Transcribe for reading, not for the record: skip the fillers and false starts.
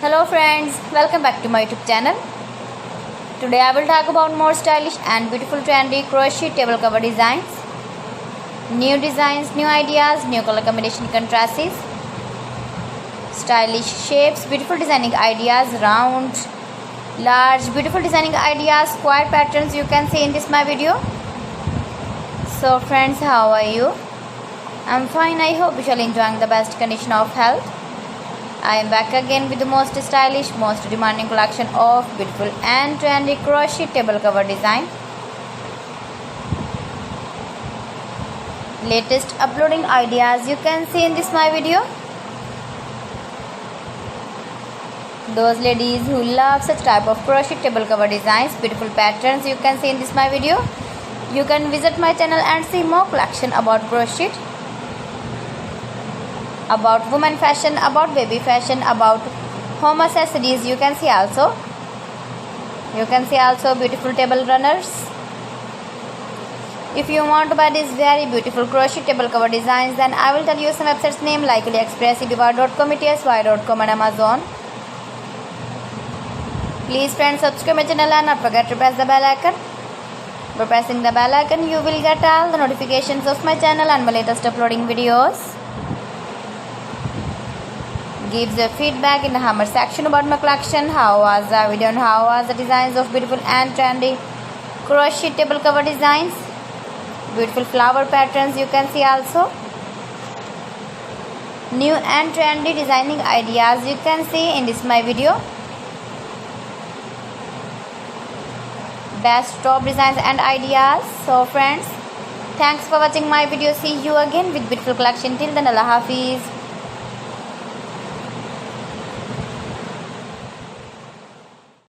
Hello friends, welcome back to my YouTube channel. Today I will talk about more stylish and beautiful trendy crochet table cover designs. New designs, new ideas, new color combination contrasts, stylish shapes, beautiful designing ideas, round, large, beautiful designing ideas, square patterns you can see in this my video. So friends, how are you? I'm fine. I hope you shall enjoying the best condition of health. I am back again with the most stylish, most demanding collection of beautiful and trendy crochet table cover design. Latest uploading ideas you can see in this my video. Those ladies who love such type of crochet table cover designs, beautiful patterns you can see in this my video. You can visit my channel and see more collection about crochet, about women fashion, about baby fashion, about home accessories. You can see also beautiful table runners. If you want to buy these very beautiful crochet table cover designs, then I will tell you some websites name like AliExpress, eBay.com, etsy.com and Amazon. Please friends, subscribe my channel and not forget to press the bell icon. By pressing the bell icon, you will get all the notifications of my channel and my latest uploading videos. Give the feedback in the comment section about my collection. How was the video and how was the designs of beautiful and trendy crochet table cover designs, beautiful flower patterns you can see also, new and trendy designing ideas you can see in this my video, best top designs and ideas. So friends, thanks for watching my video. See you again with beautiful collection. Till then, Allah Hafiz.